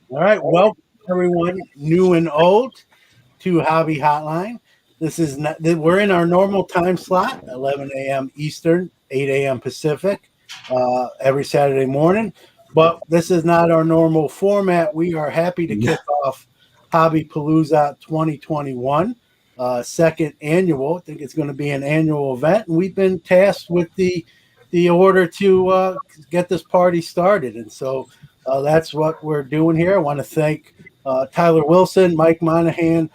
All right, welcome everyone, new and old, to Hobby Hotline. This is not, we're in our normal time slot, 11 a.m. Eastern, 8 a.m. Pacific, every Saturday morning. But this is not our normal format. We are happy to kick off Hobbypalooza 2021, second annual. I think it's going to be an annual event, and we've been tasked with the order to get this party started, and so. That's what we're doing here. I want to thank Tyler Wilson, Mike Monahan,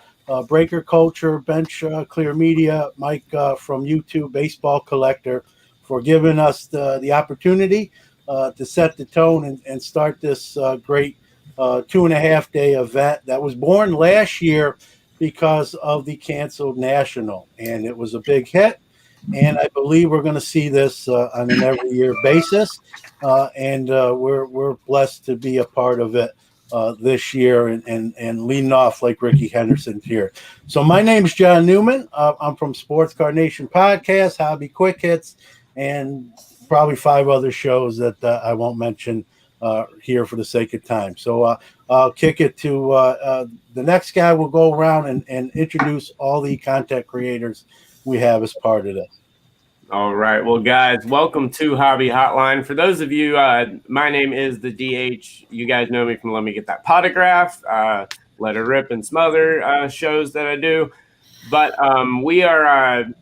Breaker Culture, Bench Clear Media, Mike from YouTube, Baseball Collector, for giving us the opportunity to set the tone and start this great 2.5-day event that was born last year because of the canceled National. And it was a big hit. And I believe we're going to see this on an every year basis. And we're blessed to be a part of it this year and leading off like Ricky Henderson here. So my name's John Newman. I'm from Sports Card Nation Podcast, Hobby Quick Hits, and probably 5 other shows that I won't mention here for the sake of time. So I'll kick it to the next guy. We'll go around and introduce all the content creators we have as part of this. All right. Well, guys, welcome to Hobby Hotline. For those of you, my name is the DH. You guys know me from Let Me Get That Potograph, Let Her Rip, and some other shows that I do. But we are a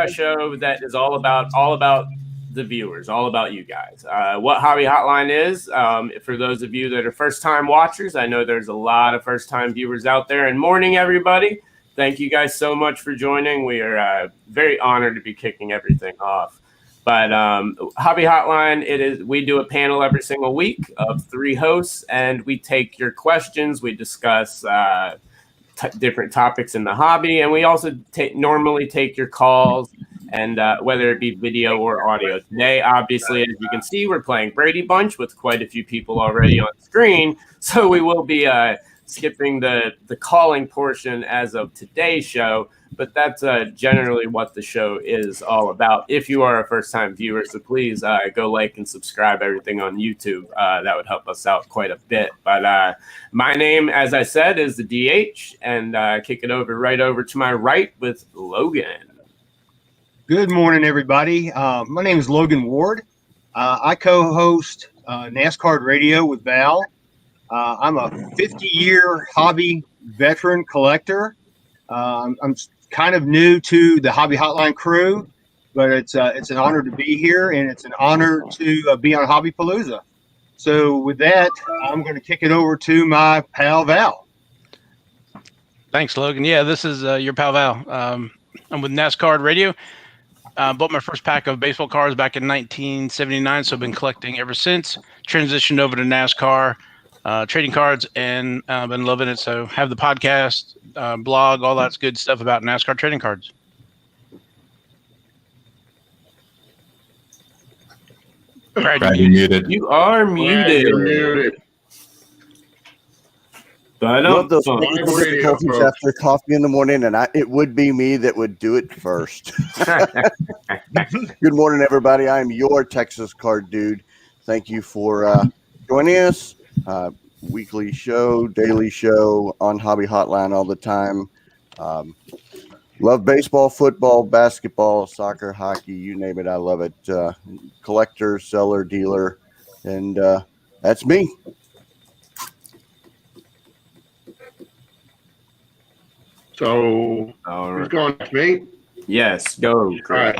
show that is all about the viewers, all about you guys. What Hobby Hotline is, for those of you that are first-time watchers, I know there's a lot of first-time viewers out there. And morning, everybody. Thank you guys so much for joining. We are very honored to be kicking everything off. But Hobby Hotline, we do a panel every single week of 3 hosts, and we take your questions. We discuss different topics in the hobby, and we also normally take your calls, and whether it be video or audio. Today, obviously, as you can see, we're playing Brady Bunch with quite a few people already on screen, so we will be skipping the calling portion as of today's show, but that's generally what the show is all about. If you are a first-time viewer, so please go like and subscribe everything on YouTube. That would help us out quite a bit. But my name, as I said, is the DH, and kick it right over to my right with Logan. Good morning, everybody. My name is Logan Ward. I co-host NASCAR Radio with Val. I'm a 50-year hobby veteran collector. I'm kind of new to the Hobby Hotline crew, but it's an honor to be here, and it's an honor to be on Hobbypalooza. So with that, I'm going to kick it over to my pal Val. Thanks, Logan. Yeah, this is your pal Val. I'm with NASCAR Radio. Bought my first pack of baseball cards back in 1979, so I've been collecting ever since. Transitioned over to NASCAR. Trading cards, and been loving it. So have the podcast, blog, all that's good stuff about NASCAR trading cards. Brad, you're muted. You are muted. You're muted. But love those difficulties after coffee in the morning, and it would be me that would do it first. Good morning, everybody. I'm your Texas Card Dude. Thank you for joining us. Weekly show, daily show on Hobby Hotline all the time. Love baseball, football, basketball, soccer, hockey, you name it. I love it. Collector, seller, dealer, and that's me. So, who's going to me? Yes, go. All right.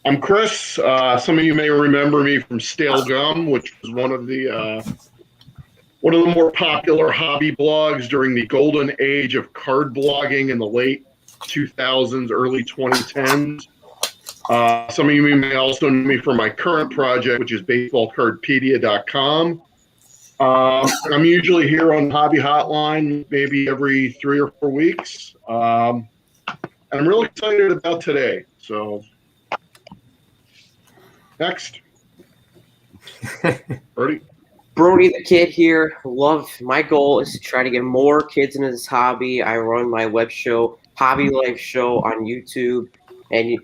I'm Chris. Some of you may remember me from Stale Gum, which was one of the more popular hobby blogs during the golden age of card blogging in the late 2000s, early 2010s. Some of you may also know me from my current project, which is baseballcardpedia.com. I'm usually here on Hobby Hotline maybe every 3 or 4 weeks. And I'm really excited about today. So, next. Brody. Brody the Kid here. My goal is to try to get more kids into this hobby. I run my web show, Hobby Life Show, on YouTube. And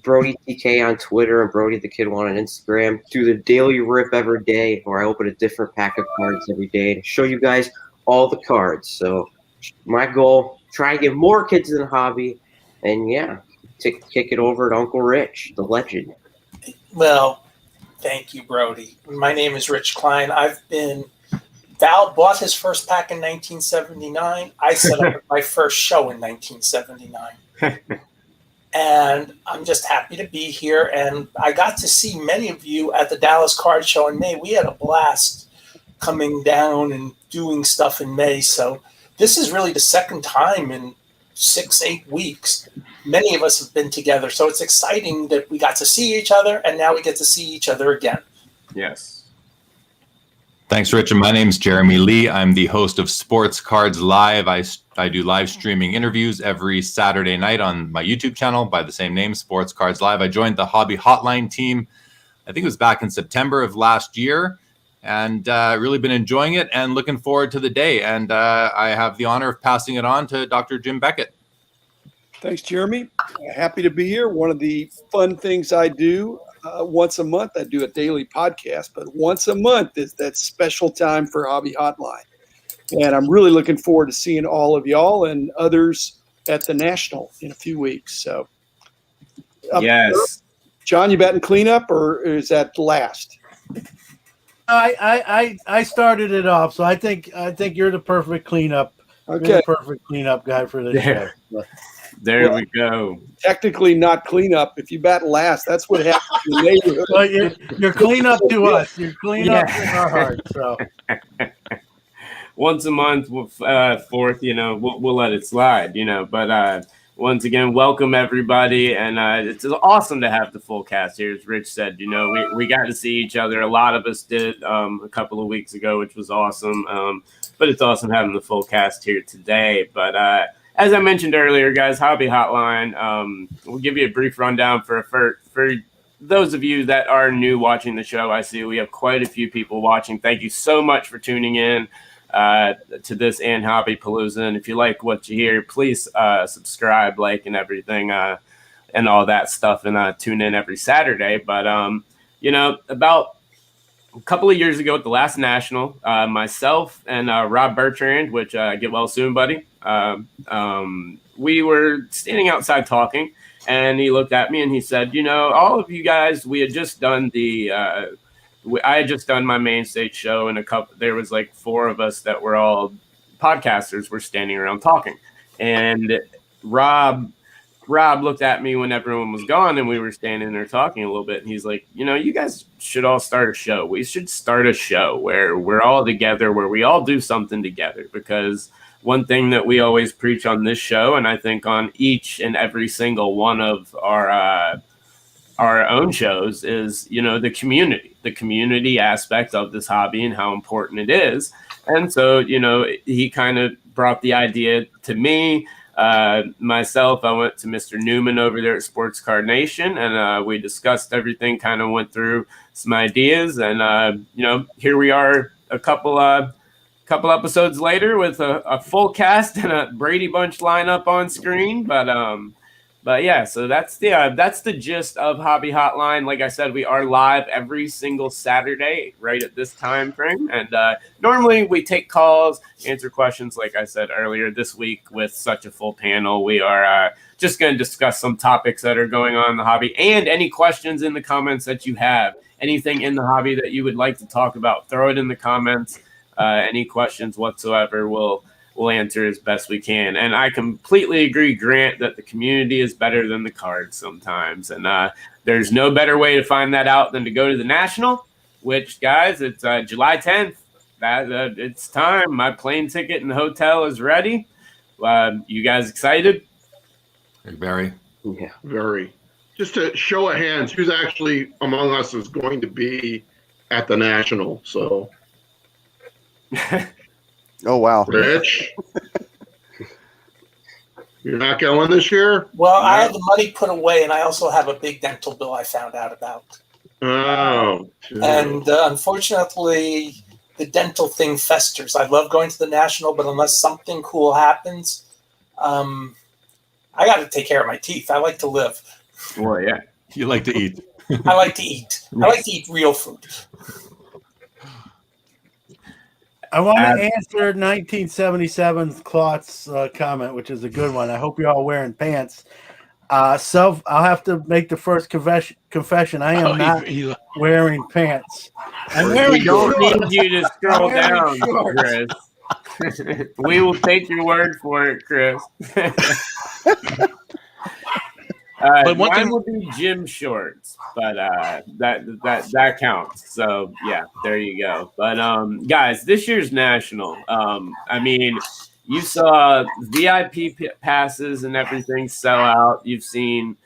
Brody TK on Twitter and Brody the Kid One on Instagram. Do the daily rip every day, where I open a different pack of cards every day to show you guys all the cards. So my goal, try to get more kids in the hobby, and yeah, kick it over to Uncle Rich, the legend. Well, thank you, Brody. My name is Rich Klein. Val bought his first pack in 1979. I set up my first show in 1979. And I'm just happy to be here. And I got to see many of you at the Dallas Card Show in May. We had a blast coming down and doing stuff in May. So this is really the second time in 6-8 weeks many of us have been together. So it's exciting that we got to see each other, and now we get to see each other again. Yes. Thanks, Rich. And my name's Jeremy Lee. I'm the host of Sports Cards Live. I do live streaming interviews every Saturday night on my YouTube channel by the same name, Sports Cards Live. I joined the Hobby Hotline team, I think it was back in September of last year, and really been enjoying it and looking forward to the day. And I have the honor of passing it on to Dr. Jim Beckett. Thanks, Jeremy. Happy to be here. One of the fun things I do once a month, I do a daily podcast, but once a month is that special time for Hobby Hotline. And I'm really looking forward to seeing all of y'all and others at the National in a few weeks. So, Yes. John, you batting cleanup, or is that last? I started it off, so I think you're the perfect cleanup. Okay. You're the perfect cleanup guy for this show. There we go. Technically not cleanup. If you bat last, that's what happens in the neighborhood. Well, you're cleanup to us. You're cleanup in our hearts. So Once a month, fourth, we'll let it slide, But once again, welcome everybody, and it's awesome to have the full cast here. As Rich said, we got to see each other. A lot of us did a couple of weeks ago, which was awesome. But it's awesome having the full cast here today. But as I mentioned earlier, guys, Hobby Hotline. We'll give you a brief rundown for those of you that are new watching the show. I see we have quite a few people watching. Thank you so much for tuning in to this and Hobbypalooza. And if you like what you hear, please subscribe, like, and everything, and all that stuff, and tune in every Saturday. But about a couple of years ago at the last National, myself and Rob Bertrand, which get well soon, buddy. We were standing outside talking, and he looked at me and he said, all of you guys, we had just done I had just done my main stage show, and there was like 4 of us that were all podcasters were standing around talking. And Rob looked at me when everyone was gone and we were standing there talking a little bit. And he's like, you guys should all start a show. We should start a show where we're all together, where we all do something together. Because one thing that we always preach on this show, and I think on each and every single one of our own shows, is, the community aspect of this hobby and how important it is. And so, he kind of brought the idea to me. Myself, I went to Mr. Newman over there at Sports Card Nation, and we discussed everything, kind of went through some ideas, and here we are a couple episodes later with a full cast and a Brady Bunch lineup on screen. But yeah, so that's the gist of Hobby Hotline. Like I said, we are live every single Saturday right at this time frame. And normally we take calls, answer questions, like I said earlier. This week, with such a full panel, we are just going to discuss some topics that are going on in the hobby, and any questions in the comments that you have. Anything in the hobby that you would like to talk about, throw it in the comments. Any questions whatsoever, we'll answer as best we can. And I completely agree, Grant, that the community is better than the cards sometimes. And there's no better way to find that out than to go to the National, which, guys, it's July 10th. It's time. My plane ticket and hotel is ready. You guys excited? Very. Yeah. Very. Just a show of hands, who's actually among us is going to be at the National? So, Oh, wow. Rich, you're not going this year? Well, I had the money put away, and I also have a big dental bill I found out about. Oh. And unfortunately, the dental thing festers. I love going to the National, but unless something cool happens, I got to take care of my teeth. I like to live. Well, yeah. You like to eat. I like to eat. I like to eat real food. I want to answer 1977's Klotz comment, which is a good one. I hope you're all wearing pants. I'll have to make the first confession. I am not wearing pants. I'm We wearing don't shorts. need you to scroll I'm wearing down, shorts. Chris. We will take your word for it, Chris. But one mine thing- will be gym shorts, but that counts. So yeah, there you go. But guys, this year's national. I mean, you saw VIP passes and everything sell out. You've seen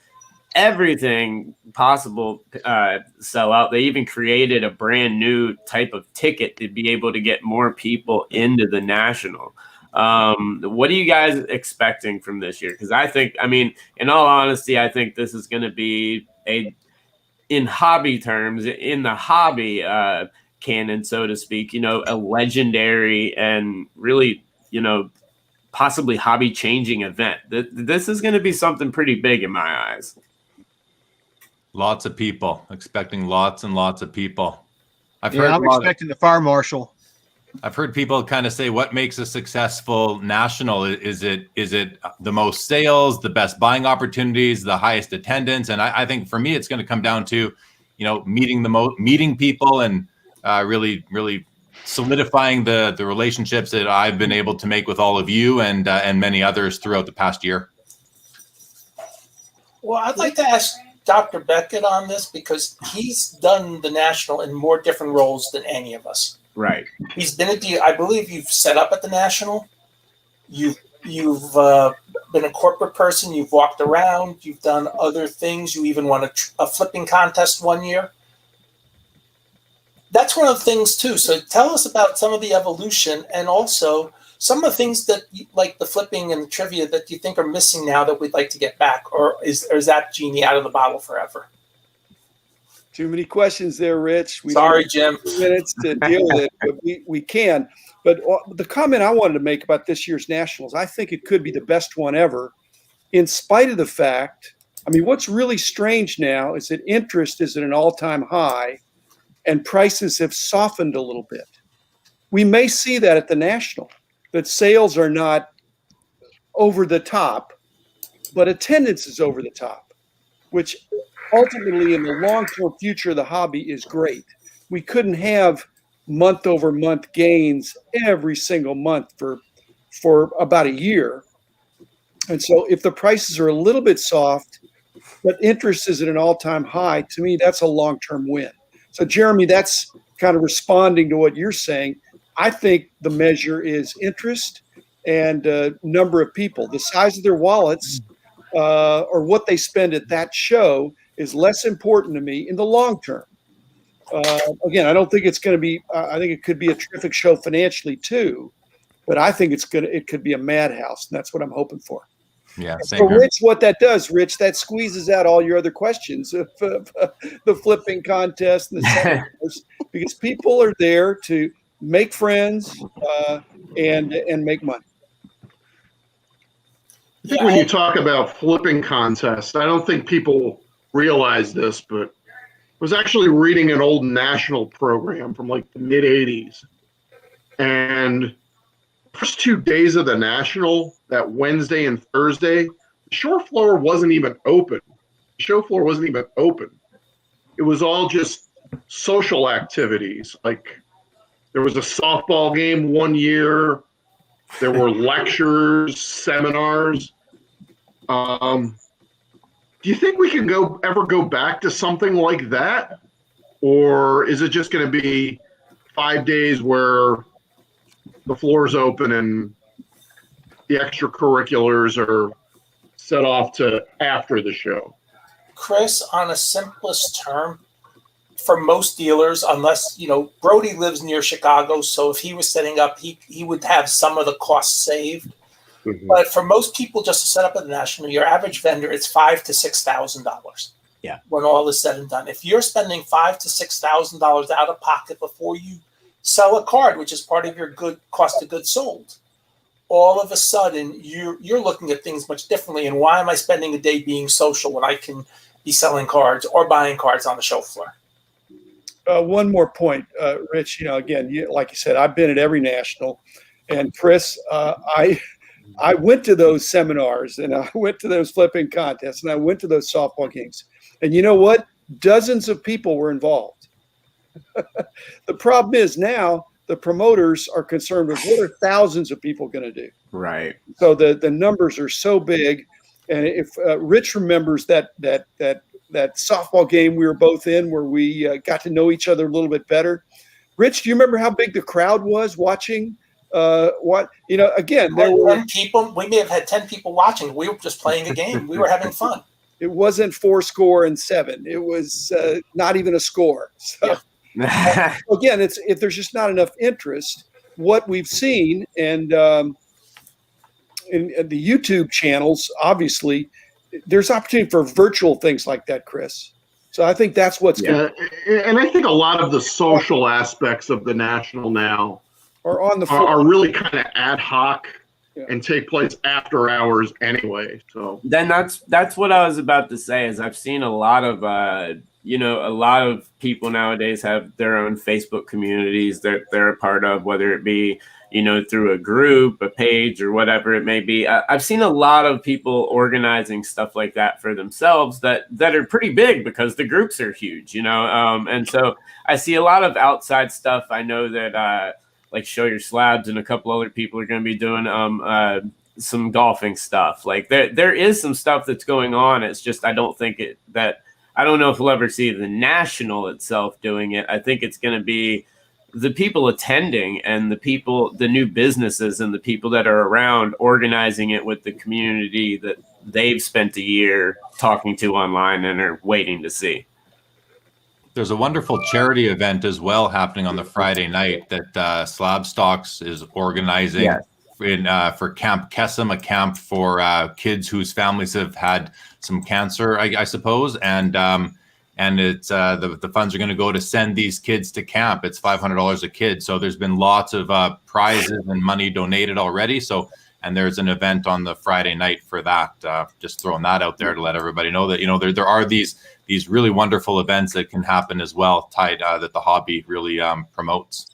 everything possible sell out. They even created a brand new type of ticket to be able to get more people into the national. What are you guys expecting from this year? Because I mean, in all honesty, I think this is going to be in hobby terms, in the hobby canon, so to speak, a legendary and really, possibly hobby changing event. This is going to be something pretty big in my eyes. Lots of people, expecting lots and lots of people. I'm expecting the fire marshal. I've heard people kind of say, what makes a successful national? Is it the most sales, the best buying opportunities, the highest attendance? And I think for me, it's going to come down to, meeting people and really solidifying the relationships that I've been able to make with all of you and many others throughout the past year. Well, I'd like to ask Dr. Beckett on this because he's done the national in more different roles than any of us. Right. He's been I believe you've set up at the national. You've been a corporate person. You've walked around. You've done other things. You even won a flipping contest one year. That's one of the things too. So tell us about some of the evolution and also some of the things that like the flipping and the trivia that you think are missing now that we'd like to get back, or is that genie out of the bottle forever? Too many questions there, Rich. Sorry, Jim. 2 minutes to deal with it, but we can. But the comment I wanted to make about this year's Nationals, I think it could be the best one ever, in spite of the fact, I mean, what's really strange now is that interest is at an all-time high and prices have softened a little bit. We may see that at the National, that sales are not over the top, but attendance is over the top, which ultimately in the long-term future of the hobby is great. We couldn't have month-over-month gains every single month for about a year. And so if the prices are a little bit soft, but interest is at an all-time high, to me, that's a long-term win. So, Jeremy, that's kind of responding to what you're saying. I think the measure is interest and number of people. The size of their wallets or what they spend at that show is less important to me in the long term. Again, I don't think it's going to be. I think it could be a terrific show financially too, but I think it could be a madhouse, and that's what I'm hoping for. Yeah. Same So, here. Rich, what that does, Rich, that squeezes out all your other questions of the flipping contest and the seminars, because people are there to make friends and make money. I think when you talk about flipping contests, I don't think people realize this, but I was actually reading an old national program from like the mid 80s. And first 2 days of the national, that Wednesday and Thursday, the show floor wasn't even open. The show floor wasn't even open. It was all just social activities. Like there was a softball game one year. There were lectures, seminars. Do you think we can ever go back to something like that? Or is it just going to be 5 days where the floor is open and the extracurriculars are set off to after the show? Chris, on a simplest term, for most dealers, unless, Brody lives near Chicago, so if he was setting up, he would have some of the costs saved. Mm-hmm. But for most people, just to set up at the National, your average vendor, it's $5,000 to $6,000. Yeah. When all is said and done. If you're spending $5,000 to $6,000 out of pocket before you sell a card, which is part of your cost of goods sold, all of a sudden you're looking at things much differently. And why am I spending a day being social when I can be selling cards or buying cards on the show floor. One more point, Rich. Again, like you said, I've been at every national, and Chris, I went to those seminars, and I went to those flipping contests, and I went to those softball games, and you know what? Dozens of people were involved. The problem is now the promoters are concerned with what are thousands of people going to do. Right. So the numbers are so big, and if Rich remembers that softball game we were both in where we got to know each other a little bit better. Rich, do you remember how big the crowd was watching? Again, there were 10 people. We may have had 10 people watching. We were just playing a game. We were having fun. It wasn't 4-7. It was not even a score. So again, if there's just not enough interest. What we've seen, and in the YouTube channels, obviously, there's opportunity for virtual things like that, Chris. So I think that's what's and I think a lot of the social aspects of the national now are really kind of ad hoc and take place after hours anyway. So then that's what I was about to say. Is I've seen a lot of a lot of people nowadays have their own Facebook communities that they're a part of, whether it be through a group, a page, or whatever it may be. I've seen a lot of people organizing stuff like that for themselves that are pretty big because the groups are huge, and so I see a lot of outside stuff. I know that like Show Your Slabs and a couple other people are going to be doing some golfing stuff. Like there is some stuff that's going on. It's just I don't know if we'll ever see the national itself doing it. I think it's going to be the people attending and the new businesses and the people that are around organizing it with the community that they've spent a year talking to online and are waiting to see. There's a wonderful charity event as well happening on the Friday night that Slab Stocks is organizing for Camp Kesem, a camp for kids whose families have had some cancer, I suppose, and it's the funds are going to go to send these kids to camp. It's $500 a kid. So there's been lots of prizes and money donated already. So and there's an event on the Friday night for that. Just throwing that out there to let everybody know that there are these really wonderful events that can happen as well, tied that the hobby really promotes.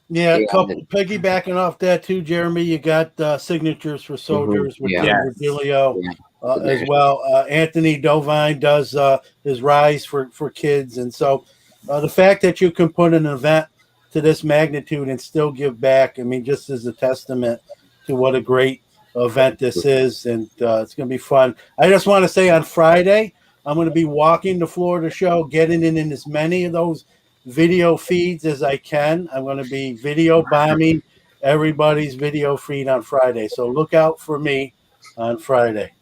Yeah, piggybacking off that too, Jeremy. You got Signatures for Soldiers with Virgilio as well. Anthony Dovine does his Rise for kids, and so the fact that you can put an event to this magnitude and still give back, I mean, just as a testament to what a great event this is, and it's going to be fun. I just want to say on Friday, I'm going to be walking the Florida show, getting in as many of those video feeds as I can. I'm going to be video bombing everybody's video feed on Friday. So look out for me on Friday.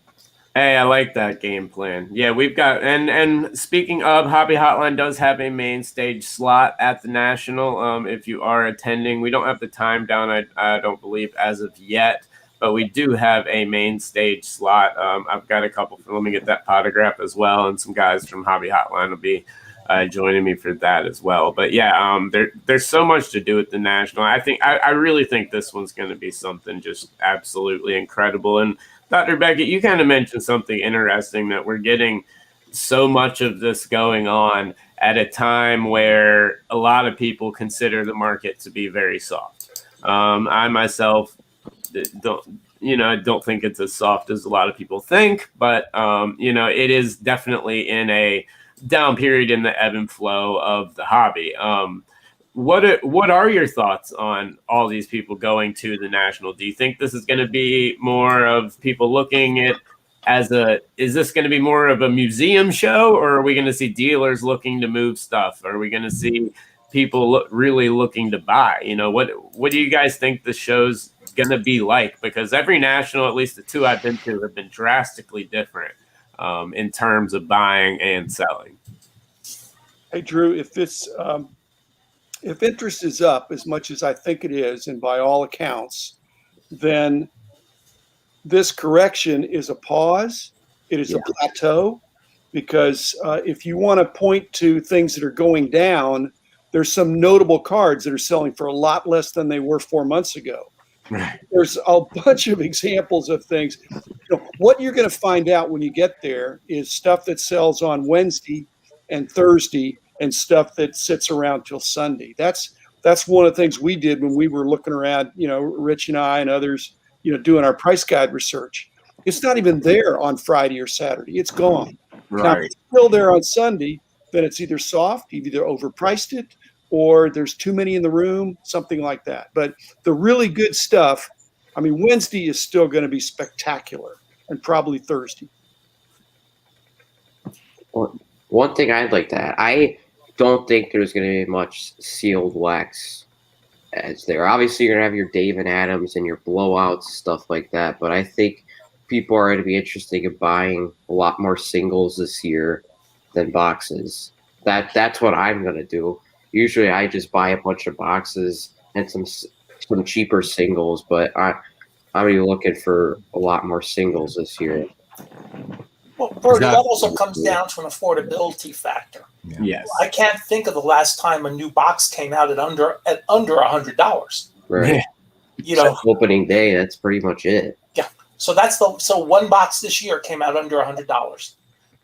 Hey, I like that game plan. Yeah, we've got and speaking of, Hobby Hotline does have a main stage slot at the National. If you are attending, we don't have the time down, I don't believe, as of yet, but we do have a main stage slot. I've got a couple. Let me get that photograph as well, and some guys from Hobby Hotline will be joining me for that as well. But yeah, there's so much to do at the National. I really think this one's going to be something just absolutely incredible. And Dr. Beckett, you kind of mentioned something interesting, that we're getting so much of this going on at a time where a lot of people consider the market to be very soft. I myself don't think it's as soft as a lot of people think, but it is definitely in a down period in the ebb and flow of the hobby. What are your thoughts on all these people going to the National? Do you think this is going to be more of people looking at is this going to be more of a museum show, or are we going to see dealers looking to move stuff? Are we going to see people really looking to buy? What do you guys think the show's going to be like? Because every National, at least the two I've been to, have been drastically different in terms of buying and selling. Hey, Drew, if interest is up as much as I think it is, and by all accounts, then this correction is a pause. It is a plateau, because if you want to point to things that are going down, there's some notable cards that are selling for a lot less than they were 4 months ago. There's a bunch of examples of things. What you're going to find out when you get there is stuff that sells on Wednesday and Thursday and stuff that sits around till Sunday. That's one of the things we did when we were looking around, Rich and I and others, doing our price guide research. It's not even there on Friday or Saturday. It's gone. Right. Now, if it's still there on Sunday, then it's either soft, you've either overpriced it, or there's too many in the room, something like that. But the really good stuff, Wednesday is still going to be spectacular, and probably Thursday. Well, one thing I'd like to add, I don't think there's going to be much sealed wax as there. Obviously, you're going to have your Dave and Adams and your blowouts, stuff like that. But I think people are going to be interested in buying a lot more singles this year than boxes. That's what I'm going to do. Usually, I just buy a bunch of boxes and some cheaper singles, but I'm going to be looking for a lot more singles this year. Well, Brody, that also comes down to an affordability factor. Yeah. Yes. I can't think of the last time a new box came out at under $100. Right. Opening day, that's pretty much it. Yeah. So one box this year came out under $100.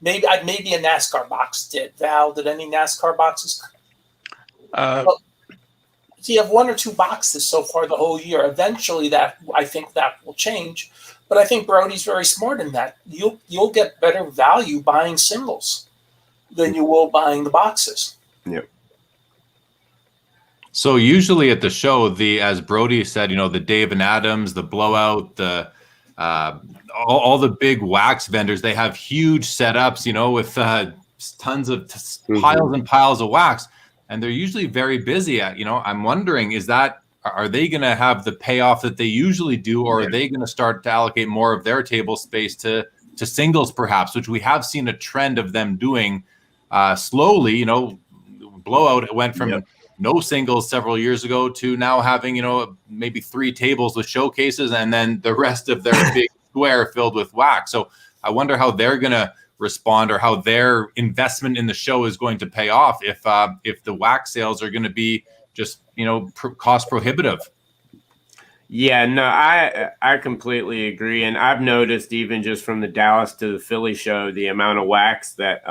Maybe a NASCAR box did. Val, did any NASCAR boxes? So you have one or two boxes so far the whole year. Eventually, I think that will change. But I think Brody's very smart in that. You'll get better value buying singles than you will buying the boxes. Yep. So usually at the show, as Brody said, the Dave and Adams, the blowout, the all the big wax vendors, they have huge setups, with tons of piles and piles of wax, and they're usually very busy. I'm wondering, are they going to have the payoff that they usually do, or are they going to start to allocate more of their table space to singles, perhaps, which we have seen a trend of them doing slowly? Blowout went from no singles several years ago to now having, maybe 3 tables with showcases and then the rest of their big square filled with wax. So I wonder how they're going to respond, or how their investment in the show is going to pay off if the wax sales are going to be just cost prohibitive. Yeah, no, I completely agree, and I've noticed even just from the Dallas to the Philly show, the amount of wax that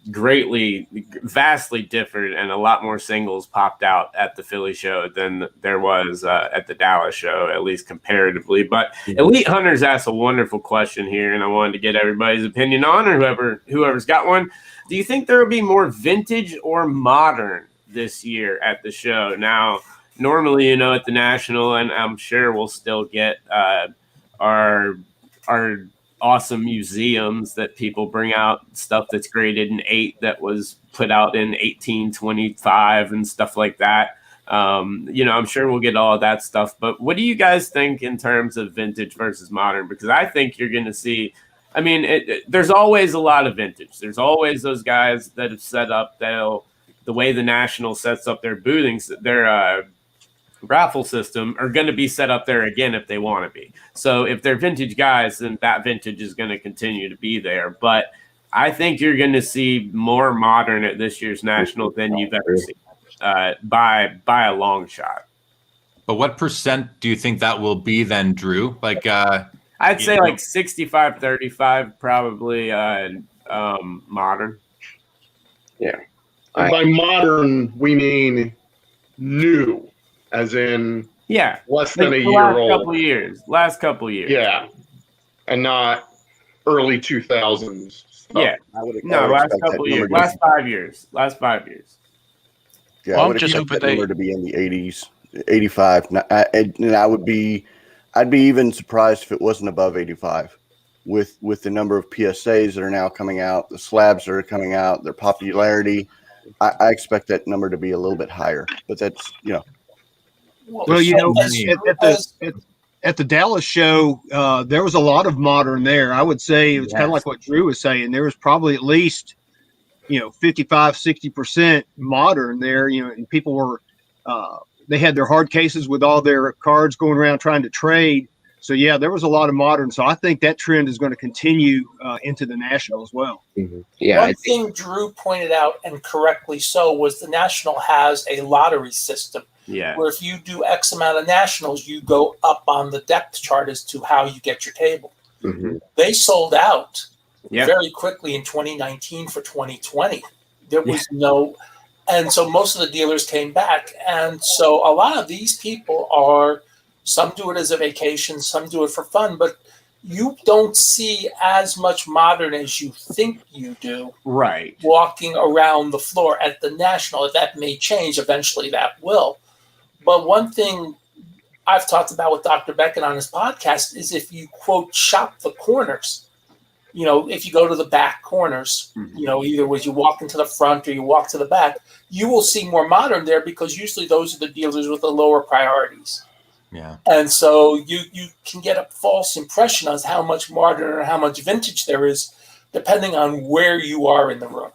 vastly differed, and a lot more singles popped out at the Philly show than there was at the Dallas show, at least comparatively. But Elite Hunters asked a wonderful question here, and I wanted to get everybody's opinion on, or whoever's got one. Do you think there will be more vintage or modern this year at the show? Now, normally, at the National, and I'm sure we'll still get our awesome museums that people bring out, stuff that's graded in 8 that was put out in 1825 and stuff like that. I'm sure we'll get all of that stuff. But what do you guys think in terms of vintage versus modern? Because I think you're going to see, there's always a lot of vintage. There's always those guys that have set up the way the National sets up their boothing, their raffle system, are going to be set up there again if they want to be. So if they're vintage guys, then that vintage is going to continue to be there. But I think you're going to see more modern at this year's National than you've ever seen by a long shot. But what percent do you think that will be then, Drew? I'd say 65-35 probably modern. Yeah. And by modern, we mean new, as in less than a year old. Last couple years. Yeah, and not early 2000s stuff. Yeah, last couple years. Last 5 years. Yeah, I would expect that number to be in the 80s, 85. And I'd be even surprised if it wasn't above 85. With the number of PSAs that are now coming out, the slabs that are coming out, their popularity, I expect that number to be a little bit higher. But that's Well, at the Dallas show, there was a lot of modern there. I would say it was kind of like what Drew was saying. There was probably at least 55-60% modern there. And people were they had their hard cases with all their cards going around trying to trade. So there was a lot of modern. So I think that trend is going to continue into the National as well. Mm-hmm. Yeah. One thing Drew pointed out, and correctly so, was the National has a lottery system. Yeah. Where if you do X amount of nationals, you go up on the depth chart as to how you get your table. Mhm. They sold out Yeah. very quickly in 2019 for 2020. There was no, and so most of the dealers came back. And so a lot of these people some do it as a vacation, some do it for fun, but you don't see as much modern as you think you do. Right. Walking around the floor at the National. That may change eventually, that will. But one thing I've talked about with Dr. Beckett on his podcast is if you, quote, shop the corners, if you go to the back corners, either as you walk into the front or you walk to the back, you will see more modern there because usually those are the dealers with the lower priorities. Yeah. And so you can get a false impression as how much modern or how much vintage there is, depending on where you are in the room.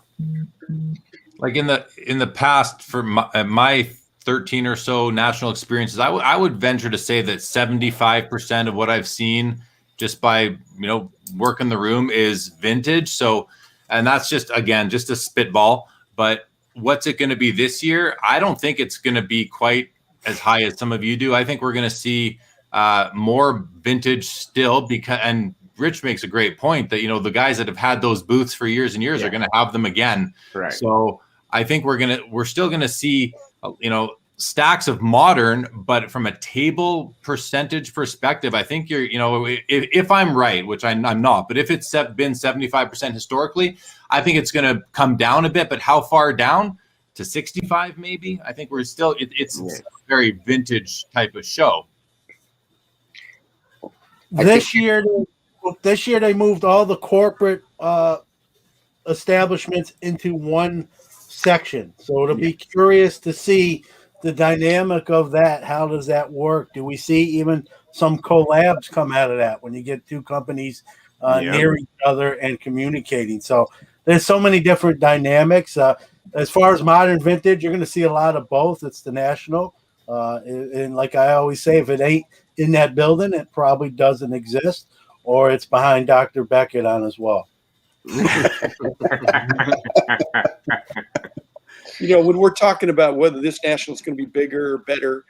Like in the past, for my 13 or so national experiences, I would venture to say that 75% of what I've seen just by working the room is vintage. So, and that's just a spitball. But what's it going to be this year? I don't think it's going to be quite as high as some of you do. I think we're going to see more vintage still, and Rich makes a great point that the guys that have had those booths for years and years are going to have them again. Right. So I think we're still going to see stacks of modern, but from a table percentage perspective, I think if I'm right, which I'm not, but if it's been 75% historically, I think it's going to come down a bit. But how far down? To 65 maybe? I think we're still it's a very vintage type of show. This year they moved all the corporate establishments into one section. So it'll be curious to see the dynamic of that. How does that work? Do we see even some collabs come out of that when you get two companies near each other and communicating? So there's so many different dynamics. As far as modern vintage, you're going to see a lot of both. It's the National. And like I always say, if it ain't in that building, it probably doesn't exist, or it's behind Dr. Beckett on as well. When we're talking about whether this National is going to be bigger or better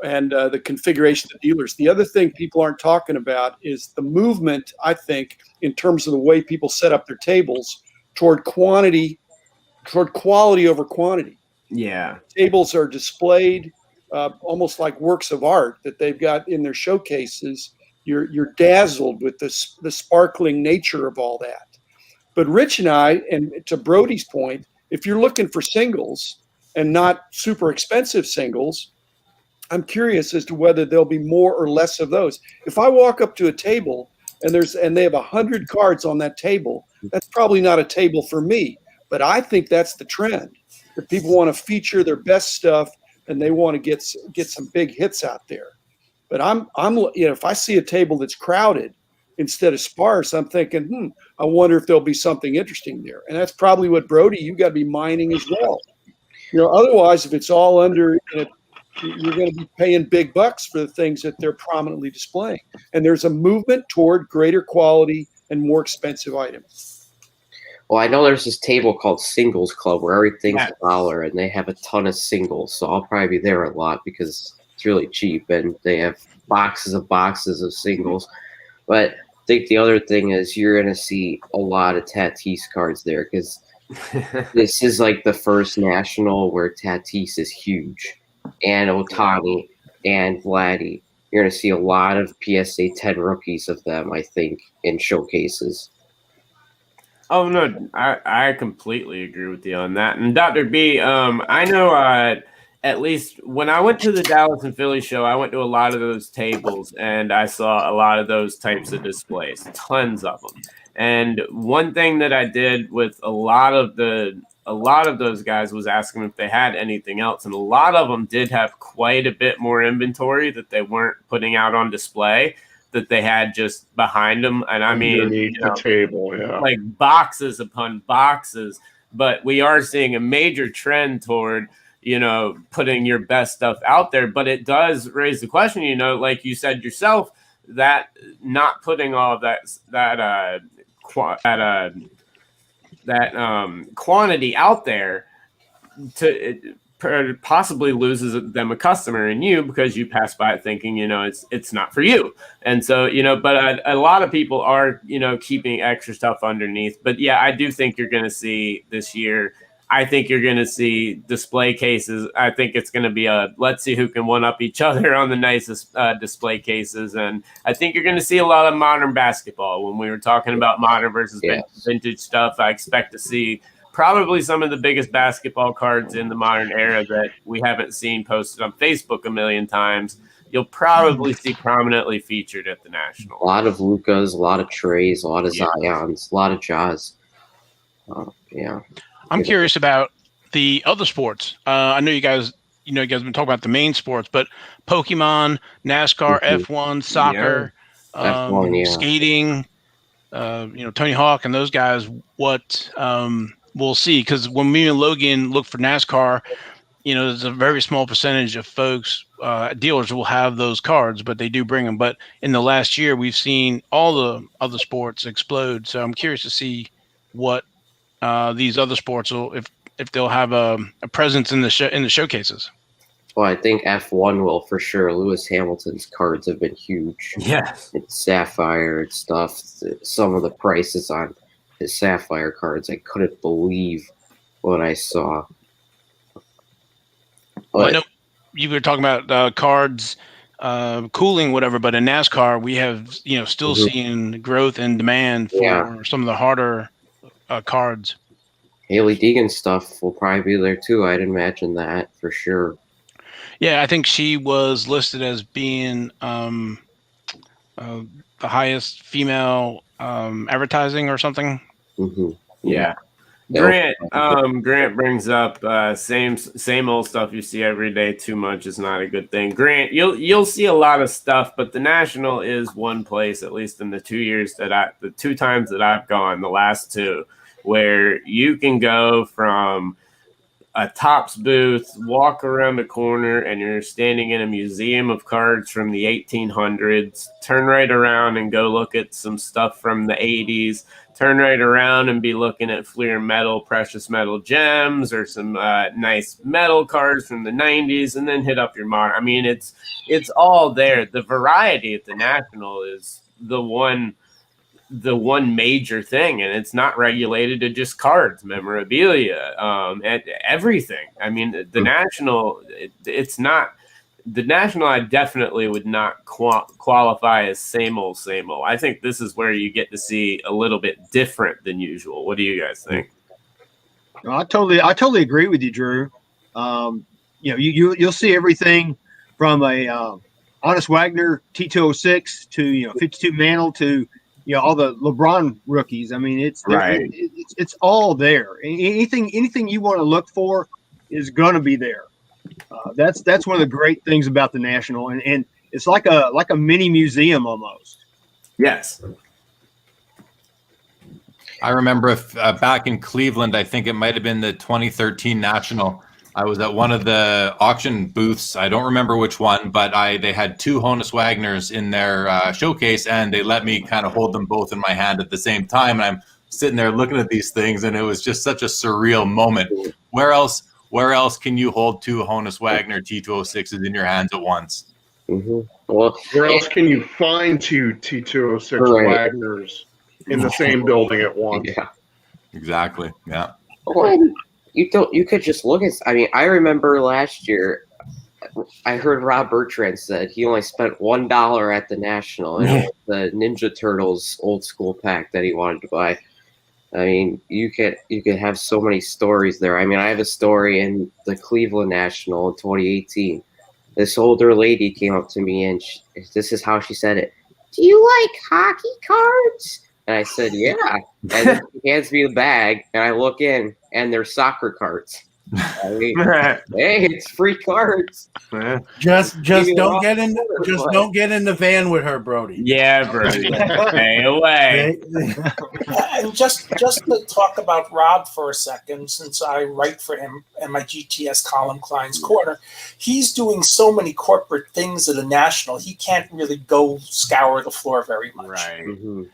and the configuration of the dealers, the other thing people aren't talking about is the movement, I think, in terms of the way people set up their tables toward quality over quantity. Yeah. Tables are displayed almost like works of art that they've got in their showcases. You're dazzled with the sparkling nature of all that. But Rich and I, and to Brody's point, if you're looking for singles and not super expensive singles, I'm curious as to whether there'll be more or less of those. If I walk up to a table and they have 100 cards on that table, that's probably not a table for me. But I think that's the trend, that people want to feature their best stuff and they want to get some big hits out there. But I'm if I see a table that's crowded instead of sparse, I'm thinking, I wonder if there'll be something interesting there. And that's probably what, Brody, you got to be mining as well. Otherwise, if it's all under, you're going to be paying big bucks for the things that they're prominently displaying. And there's a movement toward greater quality and more expensive items. Well, I know there's this table called Singles Club where everything's $1 and they have a ton of singles. So I'll probably be there a lot because it's really cheap and they have boxes of singles. But I think the other thing is you're going to see a lot of Tatis cards there because this is like the first National where Tatis is huge, and Ohtani and Vladdy. You're going to see a lot of PSA 10 rookies of them, I think, in showcases. Oh, no, I completely agree with you on that. And Dr. B, I know at least when I went to the Dallas and Philly show, I went to a lot of those tables and I saw a lot of those types of displays, tons of them. And one thing that I did with a lot of those guys was ask them if they had anything else. And a lot of them did have quite a bit more inventory that they weren't putting out on display, that they had just behind them. And I mean, the table, like boxes upon boxes. But we are seeing a major trend toward, putting your best stuff out there. But it does raise the question, like you said yourself, that not putting all of that quantity out there possibly loses them a customer in you because you pass by it thinking, it's not for you. And so, but a lot of people are, keeping extra stuff underneath. But yeah, I do think you're going to see this year. I think you're going to see display cases. I think it's going to be let's see who can one up each other on the nicest display cases. And I think you're going to see a lot of modern basketball. When we were talking about modern versus vintage stuff, I expect to see probably some of the biggest basketball cards in the modern era that we haven't seen posted on Facebook a million times. You'll probably see prominently featured at the National. A lot of Lukas, a lot of Trays, a lot of Zions, a lot of Jaws. Yeah. I'm curious about the other sports. I know you guys have been talking about the main sports, but Pokemon, NASCAR, F1, soccer, F1, skating, Tony Hawk and those guys, what we'll see. Because when me and Logan look for NASCAR, there's a very small percentage of folks, dealers will have those cards, but they do bring them. But in the last year, we've seen all the other sports explode. So I'm curious to see what these other sports will, if they'll have a presence in the showcases. Well, I think F1 will for sure. Lewis Hamilton's cards have been huge. Yes. It's Sapphire and stuff. Some of the prices on his Sapphire cards, I couldn't believe what I saw. Well, I know you were talking about cards cooling, whatever, but in NASCAR, we have, still seeing growth and demand for some of the harder cards. Haley Deegan's stuff will probably be there too. I'd imagine that for sure. Yeah, I think she was listed as being the highest female advertising or something. Yeah. Grant brings up same old stuff you see every day. Too much is not a good thing. Grant, you'll see a lot of stuff, but the National is one place, at least in the 2 times that I've gone, the last 2, where you can go from a Topps booth, walk around the corner, and you're standing in a museum of cards from the 1800s. Turn right around and go look at some stuff from the 80s. Turn right around and be looking at Fleer metal, precious metal gems, or some nice metal cards from the 90s, and then hit up your modern. I mean, it's all there. The variety at the National is the one major thing, and it's not regulated to just cards, memorabilia, and everything. I mean, the National, it's not. The National, I definitely would not qualify as same old. I think this is where you get to see a little bit different than usual. What do you guys think? I totally agree with you, Drew. You'll see everything from a Honest Wagner T206 to 52 Mantle to all the LeBron rookies. I mean, it's all there. Anything you want to look for is going to be there. That's one of the great things about the National, and it's like a mini museum almost. Yes. I remember back in Cleveland, I think it might have been the 2013 National. I was at one of the auction booths. I don't remember which one, but they had 2 Honus Wagners in their showcase, and they let me kind of hold them both in my hand at the same time. And I'm sitting there looking at these things, and it was just such a surreal moment. Where else can you hold 2 Honus Wagner T206s in your hands at once? Well, where else can you find 2 T206 Wagners in the same building at once? Yeah, exactly. Yeah. Well, you could just look at. I mean, I remember last year, I heard Rob Bertrand said he only spent $1 at the National, and it was the Ninja Turtles old school pack that he wanted to buy. I mean, you could have so many stories there. I mean, I have a story in the Cleveland National in 2018. This older lady came up to me, and this is how she said it. "Do you like hockey cards?" And I said, "Yeah." And then she hands me the bag, and I look in, and they're soccer cards. I mean, hey, it's free cards. Just don't get in the van with her, Brody. Yeah, Brody. Stay away. And just to talk about Rob for a second, since I write for him and my GTS column, Klein's Corner, he's doing so many corporate things at the National, he can't really go scour the floor very much. Right.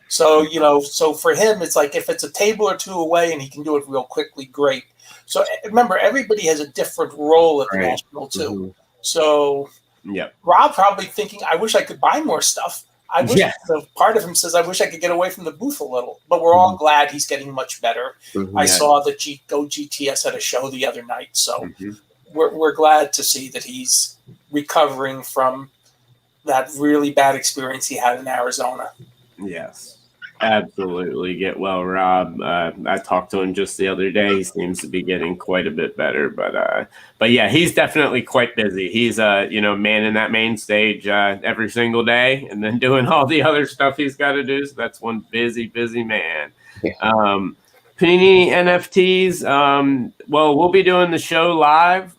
So, so for him, it's like if it's a table or 2 away and he can do it real quickly, great. So remember, everybody has a different role at the Right. National too. Mhm. So Yep. Rob probably thinking, I wish I could buy more stuff. I wish. Yeah. So part of him says, I wish I could get away from the booth a little. But we're all glad he's getting much better. I Yeah. saw the Go GTS at a show the other night, so Mhm. we're glad to see that he's recovering from that really bad experience he had in Arizona. Yes, absolutely. Get well, Rob. I talked to him just the other day. He seems to be getting quite a bit better, but yeah, he's definitely quite busy. He's manning that main stage every single day, and then doing all the other stuff he's got to do. So that's one busy man. Yeah. Panini NFTs. Well, we'll be doing the show live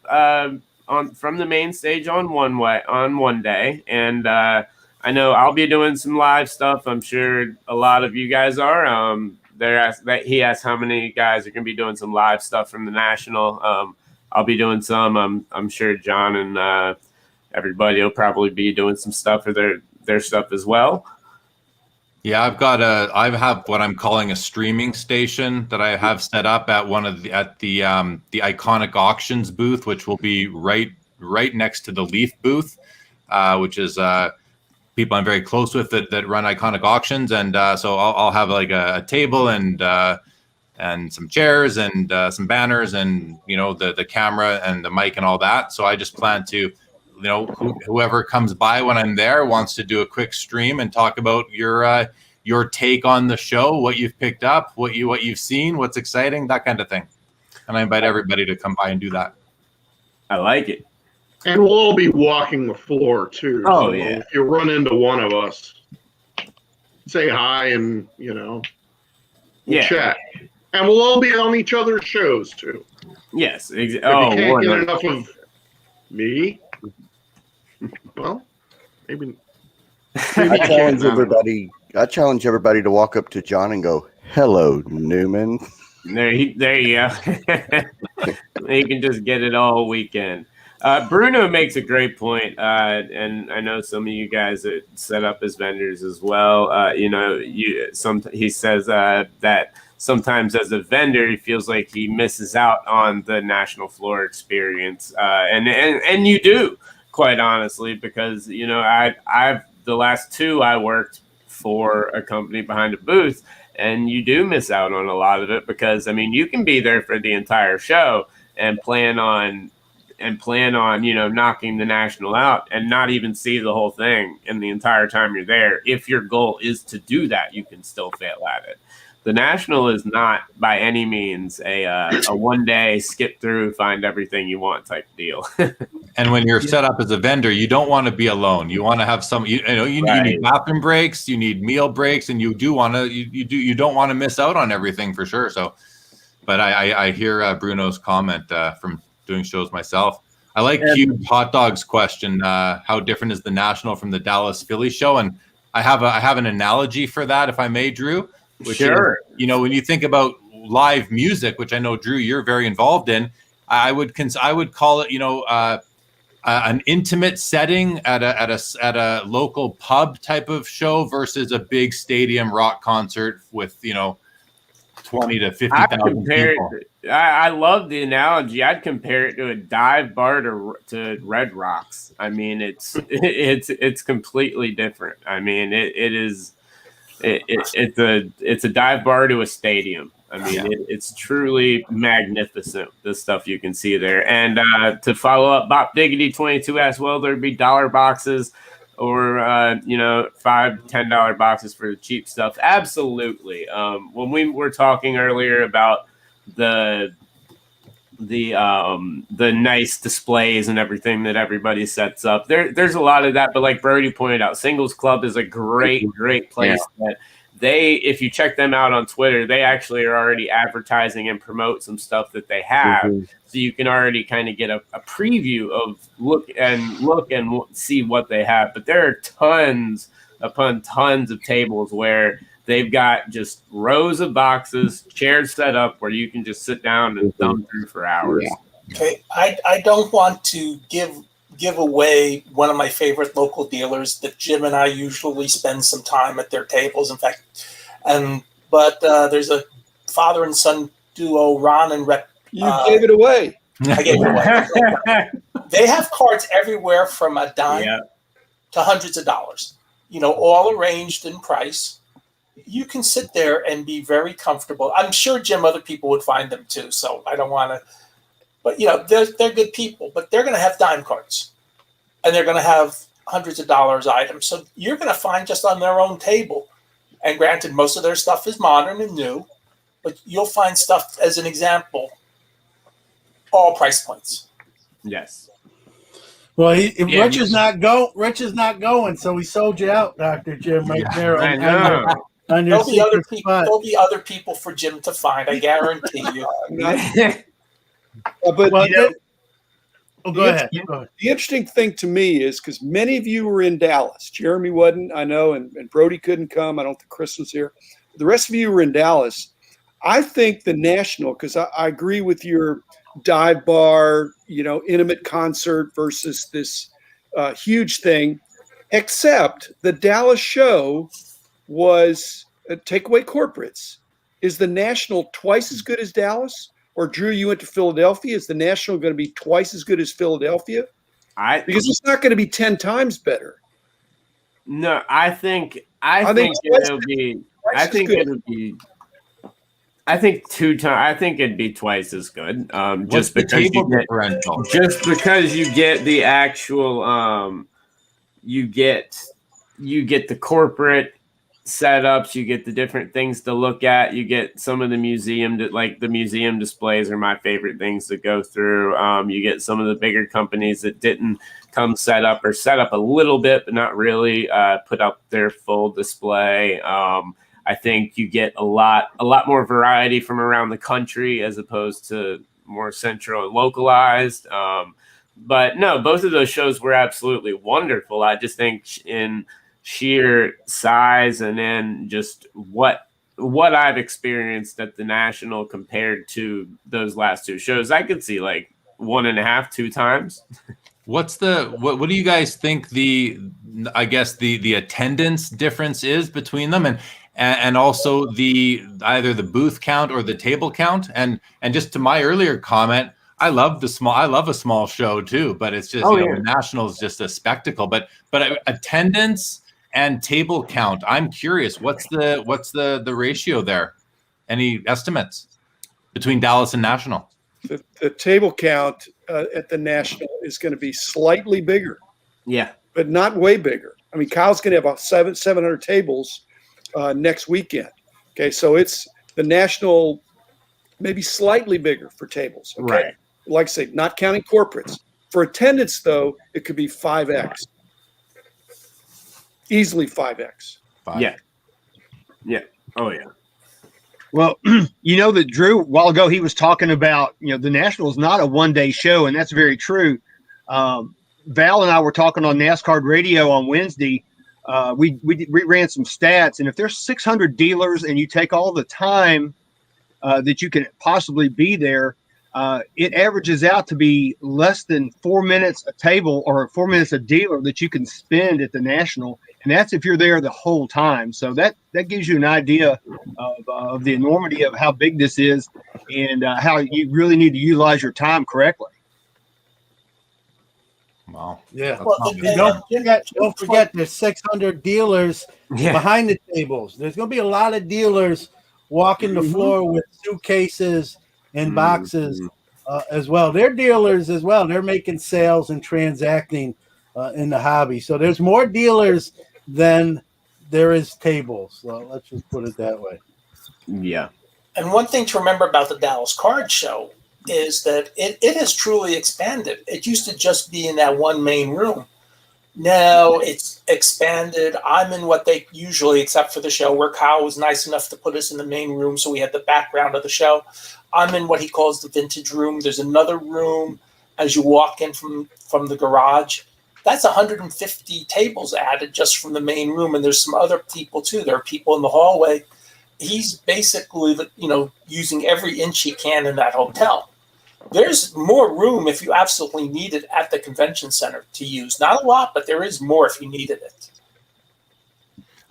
from the main stage on one day, and I know I'll be doing some live stuff. I'm sure a lot of you guys are. He asked how many guys are going to be doing some live stuff from the National. I'll be doing some. I'm sure John and everybody will probably be doing some stuff for their stuff as well. Yeah, I have what I'm calling a streaming station that I have set up at the Iconic Auctions booth, which will be right next to the Leaf booth, which is people I'm very close with that run Iconic Auctions, and so I'll have like a table and some chairs and some banners and the camera and the mic and all that. So I just plan to, whoever comes by when I'm there wants to do a quick stream and talk about your take on the show, what you've picked up, what you've seen, what's exciting, that kind of thing. And I invite everybody to come by and do that. I like it. And we'll all be walking the floor too. Oh, so yeah. If you run into one of us, say hi and we'll chat. And we'll all be on each other's shows too. Yes. If you can't get enough of me, well, maybe I challenge everybody to walk up to John and go, "Hello, Newman." There you go. You can just get it all weekend. Bruno makes a great point, and I know some of you guys are set up as vendors as well. He says that sometimes as a vendor, he feels like he misses out on the national floor experience, and you do, quite honestly, because I've the last two I worked for a company behind a booth, and you do miss out on a lot of it because you can be there for the entire show and plan on knocking the national out and not even see the whole thing in the entire time you're there. If your goal is to do that, you can still fail at it. The national is not by any means a one day skip through, find everything you want type deal. And when you're set up as a vendor, you don't want to be alone. You want to have some, you need bathroom breaks, you need meal breaks, and you don't want to miss out on everything for sure. So, but I hear Bruno's comment from doing shows myself. I like Cube Hot Dog's question. How different is the national from the Dallas Philly show? And I have an analogy for that, if I may, Drew. Sure. Is, when you think about live music, which I know, Drew, you're very involved in, I would call it, an intimate setting at a local pub type of show versus a big stadium rock concert with 20 to 50,000 people. I love the analogy. I'd compare it to a dive bar to Red Rocks. It's completely different. It's a dive bar to a stadium. It's truly magnificent, the stuff you can see there. And to follow up, Bop Diggity 22 asked, will there be dollar boxes or $5, $10 boxes for the cheap stuff? Absolutely. When we were talking earlier about the nice displays and everything that everybody sets up, there's a lot of that, but like Brody pointed out, Singles Club is a great place that if you check them out on Twitter, they actually are already advertising and promote some stuff that they have. So you can already kind of get a preview of look and see what they have. But there are tons upon tons of tables where they've got just rows of boxes, chairs set up where you can just sit down and thumb through for hours. Yeah. Okay, I don't want to give away one of my favorite local dealers that Jim and I usually spend some time at their tables. In fact, but there's a father and son duo, Ron and You gave it away. I gave it away. They have cards everywhere from a dime to hundreds of dollars, all arranged in price. You can sit there and be very comfortable. I'm sure, Jim, other people would find them too, so I don't want to. But, they're good people, but they're going to have dime cards. And they're going to have hundreds of dollars items. So you're going to find just on their own table, and granted, most of their stuff is modern and new, but you'll find stuff, as an example, all price points. Yes. Well, Rich is not going, so we sold you out, Dr. Jim, right there. I know. On your There'll be other people for Jim to find, I guarantee you. But go ahead. The interesting thing to me is because many of you were in Dallas. Jeremy wasn't, I know, and Brody couldn't come. I don't think Chris was here. The rest of you were in Dallas. I think the National, because I agree with your dive bar, intimate concert versus this huge thing, except the Dallas show was take away corporates. Is the National twice as good as Dallas? Or Drew, you went to Philadelphia. Is the National going to be twice as good as Philadelphia? Because it's not going to be 10 times better. No, I think it'll be. I think it'll be. I think 2 times. I think it'd be twice as good. Just because you get the actual. You get the corporate setups, you get the different things to look at, you get some of the museum the museum displays are my favorite things to go through. You get some of the bigger companies that didn't come set up or set up a little bit but not really put up their full display. I think you get a lot more variety from around the country as opposed to more central and localized. But no, both of those shows were absolutely wonderful. I just think in sheer size and then just what I've experienced at the National compared to those last 2 shows, I could see like 1.5, 2 times. What do you guys think the attendance difference is between them and also either the booth count or the table count? And just to my earlier comment, I love a small show too, but it's just the National is just a spectacle. But attendance and table count, I'm curious, what's the ratio there? Any estimates between Dallas and National? The table count at the National is going to be slightly bigger. Yeah, but not way bigger. I mean, Kyle's going to have about 700 tables next weekend. Okay, so it's the National, maybe slightly bigger for tables. Okay? Right. Like I say, not counting corporates. For attendance, though, it could be 5x. Easily 5x. Yeah. Yeah. Oh, yeah. Well, that Drew, a while ago, he was talking about, the National is not a one-day show, and that's very true. Val and I were talking on NASCAR radio on Wednesday. We ran some stats, and if there's 600 dealers and you take all the time that you can possibly be there, it averages out to be less than 4 minutes a table or 4 minutes a dealer that you can spend at the National. And that's if you're there the whole time. So that gives you an idea of the enormity of how big this is and how you really need to utilize your time correctly. Wow. Yeah. Don't forget there's 600 dealers behind the tables. There's going to be a lot of dealers walking the floor with suitcases and boxes as well. They're dealers as well. They're making sales and transacting in the hobby. So there's more dealers than there is tables. So let's just put it that way. Yeah. And one thing to remember about the Dallas Card Show is that it has truly expanded. It used to just be in that one main room. Now it's expanded. I'm in what they usually, except for the show, where Kyle was nice enough to put us in the main room so we had the background of the show. I'm in what he calls the vintage room. There's another room as you walk in from the garage. That's 150 tables added just from the main room, and there's some other people too. There are people in the hallway. He's basically, using every inch he can in that hotel. There's more room if you absolutely need it at the convention center to use. Not a lot, but there is more if you needed it.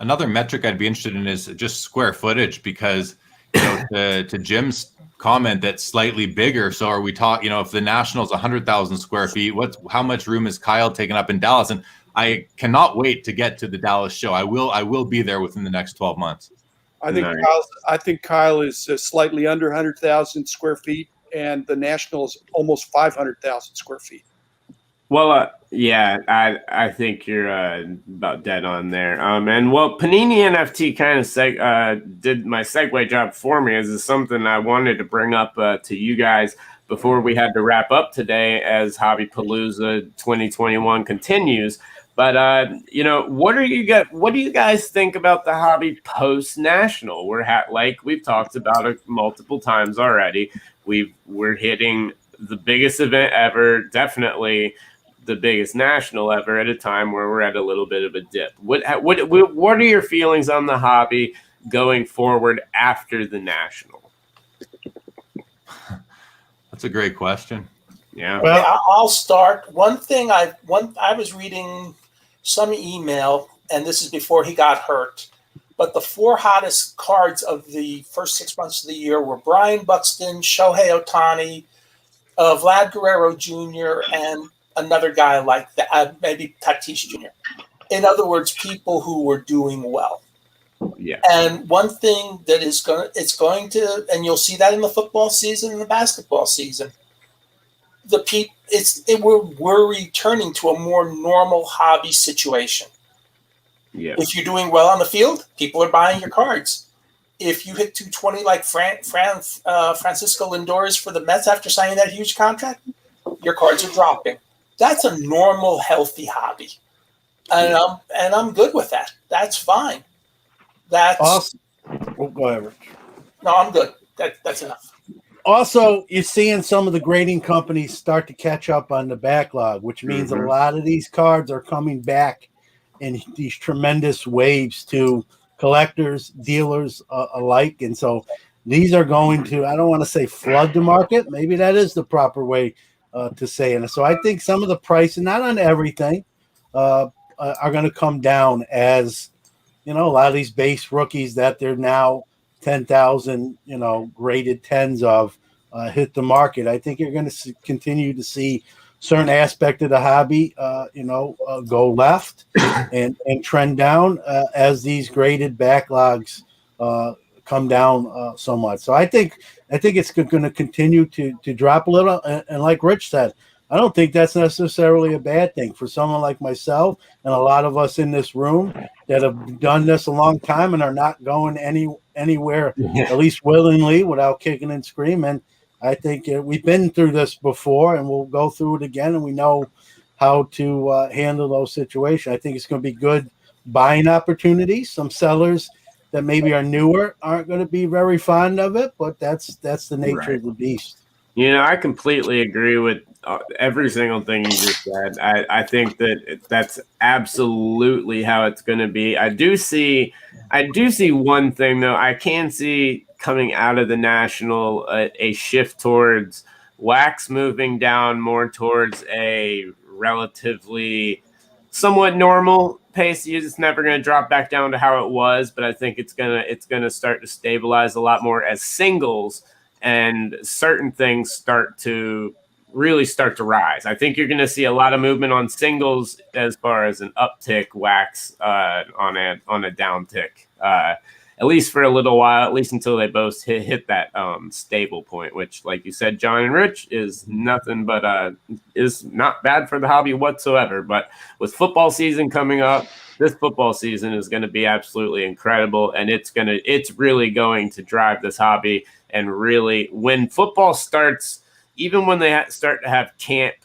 Another metric I'd be interested in is just square footage, because to Jim's comment that's slightly bigger. So are we talking, if the National's 100,000 square feet, how much room is Kyle taking up in Dallas? And I cannot wait to get to the Dallas show. I will be there within the next 12 months. I think Kyle is slightly under 100,000 square feet, and the National is almost 500,000 square feet. Well, yeah, I think you're about dead on there. And well, Panini NFT kind of did my segue job for me. This is something I wanted to bring up to you guys before we had to wrap up today as Hobbypalooza 2021 continues. But what do you guys think about the hobby post national? We've talked about it multiple times already. We're hitting the biggest event ever, definitely the biggest national ever, at a time where we're at a little bit of a dip. What are your feelings on the hobby going forward after the national? That's a great question. Yeah. Well, I'll start. I was reading some email, and this is before he got hurt, but the 4 hottest cards of the first 6 months of the year were Brian Buxton, Shohei Ohtani, Vlad Guerrero Jr., and another guy like that, maybe Tatis Jr. In other words, people who were doing well. Yeah. And one thing that it's going to, and you'll see that in the football season and the basketball season, we're returning to a more normal hobby situation. Yeah. If you're doing well on the field, people are buying your cards. If you hit 220 like Francisco Lindor is for the Mets after signing that huge contract, your cards are dropping. That's a normal, healthy hobby, and I'm good with that. That's fine. That's awesome. Go ahead, Rich. No, I'm good. That's enough. Also, you're seeing some of the grading companies start to catch up on the backlog, which means a lot of these cards are coming back in these tremendous waves to collectors, dealers alike. And so these are going to, I don't want to say flood the market. Maybe that is the proper way to say it. So I think some of the pricing, not on everything, are going to come down as, a lot of these base rookies that they're now 10,000, graded tens of hit the market. I think you're going to continue to see certain aspect of the hobby, go left and trend down as these graded backlogs come down so much. So I think it's going to continue to drop a little. And like Rich said, I don't think that's necessarily a bad thing for someone like myself and a lot of us in this room that have done this a long time and are not going anywhere, at least willingly, without kicking and screaming. I think we've been through this before, and we'll go through it again, and we know how to handle those situations. I think it's going to be good buying opportunities. Some sellers that maybe are newer aren't going to be very fond of it, but that's the nature of the beast. I completely agree with every single thing you just said. I think that's absolutely how it's going to be. I do see one thing, though. I can see coming out of the national a shift towards wax moving down more towards a relatively somewhat normal pace. You're just never going to drop back down to how it was, but I think it's gonna start to stabilize a lot more as singles and certain things start to rise. I think you're going to see a lot of movement on singles as far as an uptick, wax on a downtick, at least for a little while, at least until they both hit that stable point, which, like you said, John and Rich, is nothing but is not bad for the hobby whatsoever. But with football season coming up, this football season is going to be absolutely incredible, and it's really going to drive this hobby. And really, when football starts, even when they start to have camp,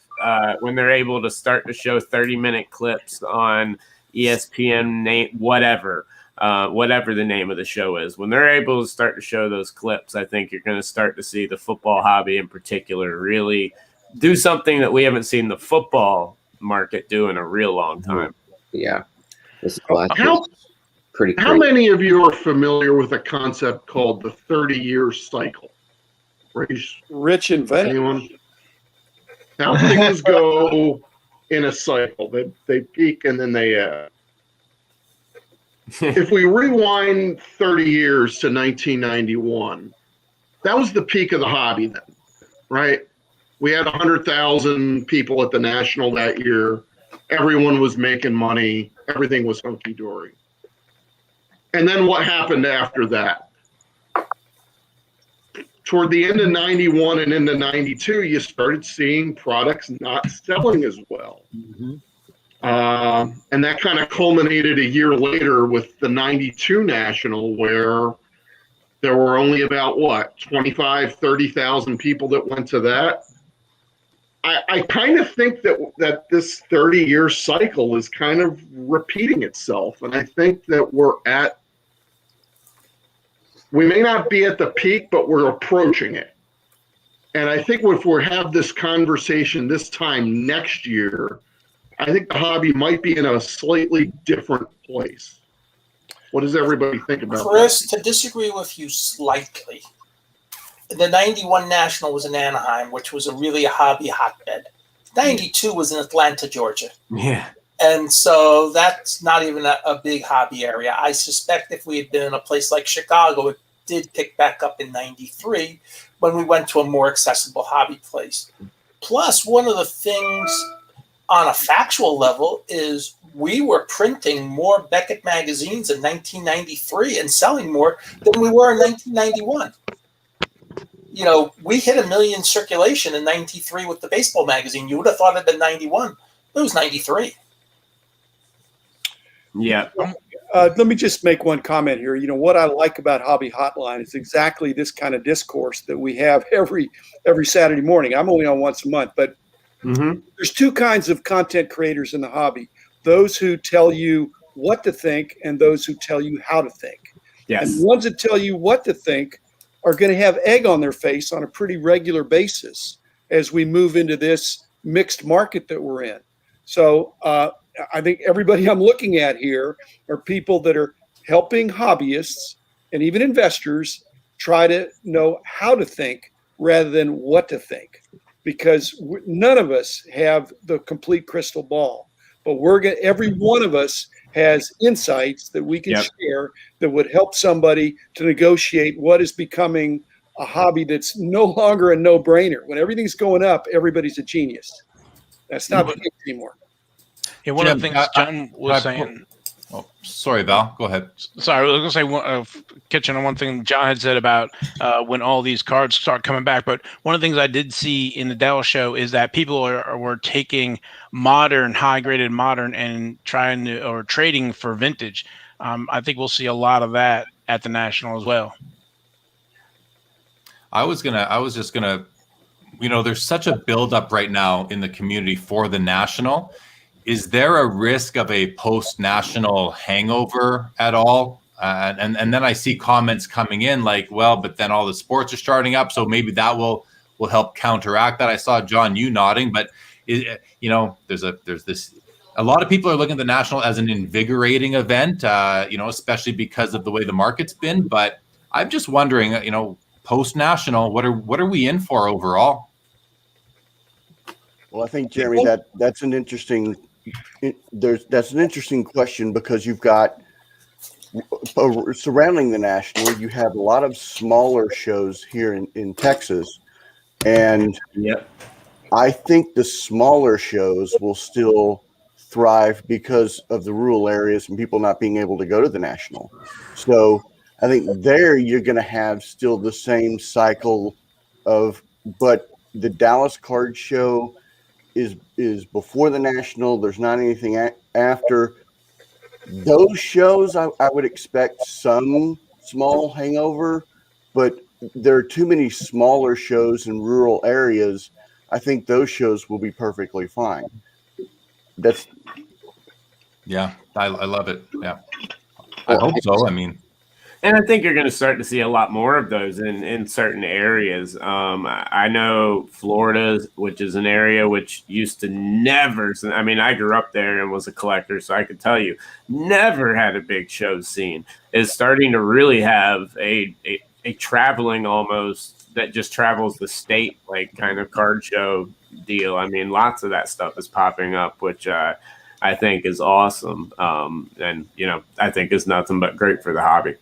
when they're able to start to show 30-minute clips on ESPN, whatever the name of the show is, when they're able to start to show those clips, I think you're going to start to see the football hobby in particular really do something that we haven't seen the football market do in a real long time. Yeah. How many of you are familiar with a concept called the 30-year cycle? Rich invented. Anyone? How things go in a cycle. They peak and then they if we rewind 30 years to 1991, that was the peak of the hobby then, right? We had 100,000 people at the National that year. Everyone was making money. Everything was hunky-dory. And then what happened after that? Toward the end of 91 and into 92, you started seeing products not selling as well. And that kind of culminated a year later with the 92 National, where there were only about, 30,000 people that went to that. I kind of think that this 30-year cycle is kind of repeating itself. And I think that we may not be at the peak, but we're approaching it. And I think if we have this conversation this time next year, I think the hobby might be in a slightly different place. What does everybody think about Chris, that? to disagree with you slightly, the 91 National was in Anaheim, which was really a hobby hotbed. 92 was in Atlanta, Georgia. Yeah. And so that's not even a big hobby area. I suspect if we had been in a place like Chicago, it did pick back up in 93 when we went to a more accessible hobby place. Plus, one of the things on a factual level is we were printing more Beckett magazines in 1993 and selling more than we were in 1991. You know, we hit 1 million circulation in 93 with the baseball magazine. You would have thought it'd been 91. It was 93. Yeah. Let me just make one comment here. You know, what I like about Hobby Hotline is exactly this kind of discourse that we have every Saturday morning. I'm only on once a month, but there's two kinds of content creators in the hobby: those who tell you what to think and those who tell you how to think. Yes. And the ones that tell you what to think are going to have egg on their face on a pretty regular basis as we move into this mixed market that we're in. So I think everybody I'm looking at here are people that are helping hobbyists and even investors try to know how to think rather than what to think, because none of us have the complete crystal ball, but every one of us has insights that we can share that would help somebody to negotiate what is becoming a hobby that's no longer a no-brainer. When everything's going up, everybody's a genius. That's not the case anymore. Yeah, one of the things John was saying. Oh, sorry, Val. Go ahead. Sorry, I was going to say, catching on one thing John had said about when all these cards start coming back. But one of the things I did see in the Dallas show is that people were taking high-graded modern, and trading for vintage. I think we'll see a lot of that at the National as well. I was just gonna, there's such a buildup right now in the community for the National. Is there a risk of a post-National hangover at all? And then I see comments coming in like, well, but then all the sports are starting up, so maybe that will help counteract that. I saw John, you nodding, but there's this. A lot of people are looking at the National as an invigorating event, especially because of the way the market's been. But I'm just wondering, post-National, what are we in for overall? Well, I think, Jeremy, that's an interesting question, because you've got surrounding the National, you have a lot of smaller shows here in Texas, and I think the smaller shows will still thrive because of the rural areas and people not being able to go to the National. So I think there you're going to have still the same cycle but the Dallas Card Show is before the National. There's not anything after those shows. I would expect some small hangover, but there are too many smaller shows in rural areas. I think those shows will be perfectly fine. I love it. Yeah, I hope so. And I think you're going to start to see a lot more of those in certain areas. I know Florida, which is an area which used to never. I grew up there and was a collector, so I could tell you, never had a big show scene. Is starting to really have a traveling almost that just travels the state, like kind of card show deal. Lots of that stuff is popping up, which I think is awesome. And I think is nothing but great for the hobby.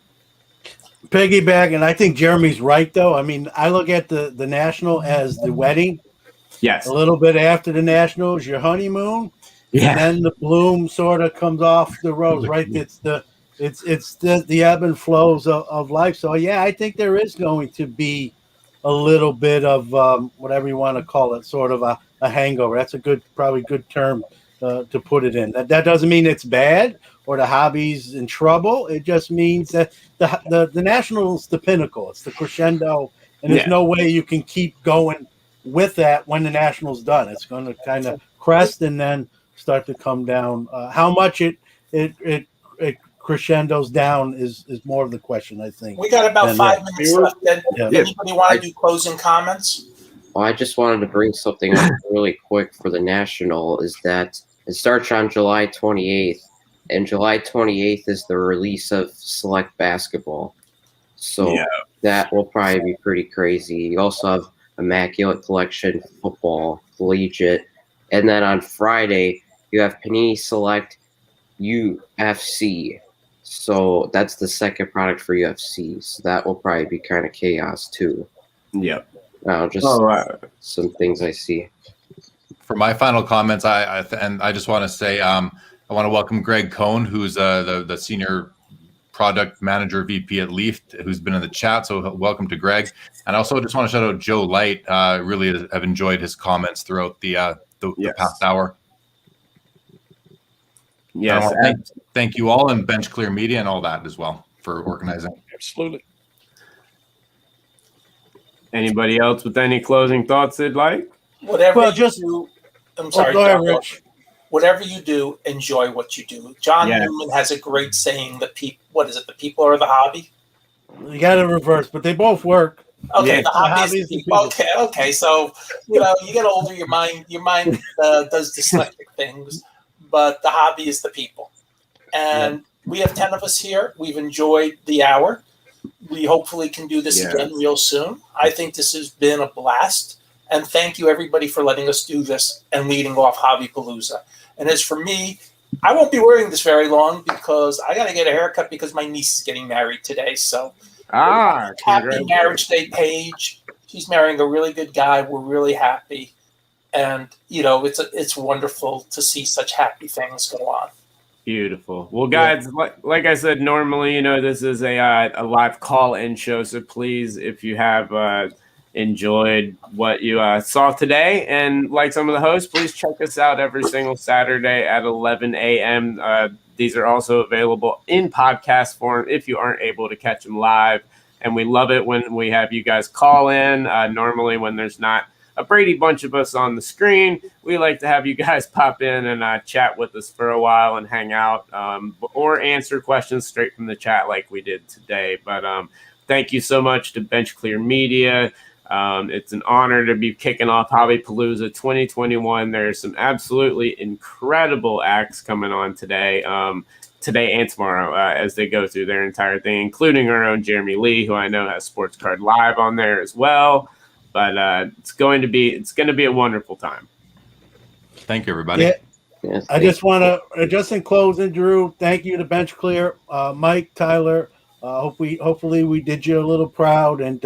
piggyback, and I think Jeremy's right, though. I mean, I look at the National as the wedding. Yes. A little bit after the National is your honeymoon. Yeah. And then the bloom sort of comes off the rose, right? It's the ebb and flows of life. So yeah, I think there is going to be a little bit of whatever you want to call it, sort of a hangover. That's probably good term to put it in. That doesn't mean it's bad or the hobby's in trouble. It just means that the National's the pinnacle. It's the crescendo, and there's no way you can keep going with that when the National's done. It's going to kind of crest and then start to come down. How much it crescendos down is more of the question, I think. We got about 5 minutes left. Anybody want to do closing comments? Well, I just wanted to bring something up really quick for the National, is that it starts on July 28th, and July 28th is the release of Select Basketball. So that will probably be pretty crazy. You also have Immaculate Collection Football, Collegiate, and then on Friday, you have Panini Select UFC. So that's the second product for UFC. So that will probably be kind of chaos too. Yep. Just some things I see. For my final comments, I just want to say I want to welcome Greg Cohn, who's the senior product manager VP at Leaf, who's been in the chat. So welcome to Greg. And also just want to shout out Joe Light. Really have enjoyed his comments throughout the past hour. Yes. Thank you all, and Bench Clear Media and all that as well for organizing. Absolutely. Anybody else with any closing thoughts they'd like? Whatever you do, I'm sorry. Go ahead, Rich. Whatever you do, enjoy what you do. John Newman has a great saying: "The people are the hobby." You got to reverse, but they both work. Okay, the hobby is the people. Okay. So you get older, your mind does dyslexic things, but the hobby is the people. And we have 10 of us here. We've enjoyed the hour. We hopefully can do this again real soon. I think this has been a blast. And thank you, everybody, for letting us do this and leading off Hobbypalooza. And as for me, I won't be wearing this very long because I got to get a haircut because my niece is getting married today. So happy marriage day, Paige. She's marrying a really good guy. We're really happy. And, it's wonderful to see such happy things go on. Beautiful. Well, guys, like I said, normally, this is a live call-in show. So please, if you have enjoyed what you saw today and like some of the hosts, please check us out every single Saturday at 11 a.m. These are also available in podcast form if you aren't able to catch them live. And we love it when we have you guys call in. Normally, when there's not a Brady bunch of us on the screen, we like to have you guys pop in and chat with us for a while and hang out or answer questions straight from the chat like we did today. But thank you so much to Bench Clear Media. It's an honor to be kicking off Hobbypalooza 2021. There's some absolutely incredible acts coming on today and tomorrow as they go through their entire thing, including our own Jeremy Lee, who I know has Sports Card Live on there as well. But it's going to be a wonderful time. Thank you, everybody. Yeah. Yes, I just want to, just in closing, Drew, thank you to Bench Clear, Mike, Tyler. Hopefully we did you a little proud. And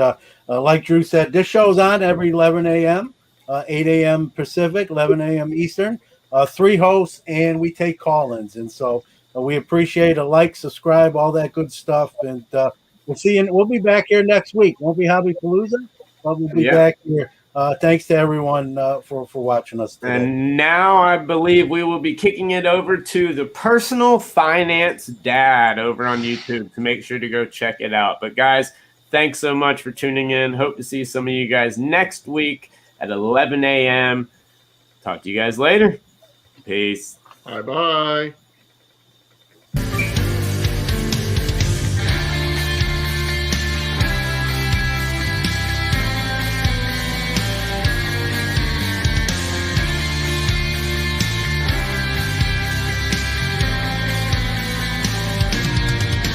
like Drew said, this show's on every 11 a.m., 8 a.m. Pacific, 11 a.m. Eastern. 3 hosts, and we take call-ins. And so we appreciate a like, subscribe, all that good stuff. And we'll see you. We'll be back here next week. Won't be Hobbypalooza. We'll be back here. Thanks to everyone for watching us today. And now I believe we will be kicking it over to the Personal Finance Dad over on YouTube, to make sure to go check it out. But guys, thanks so much for tuning in. Hope to see some of you guys next week at 11 a.m. Talk to you guys later. Peace. Bye-bye.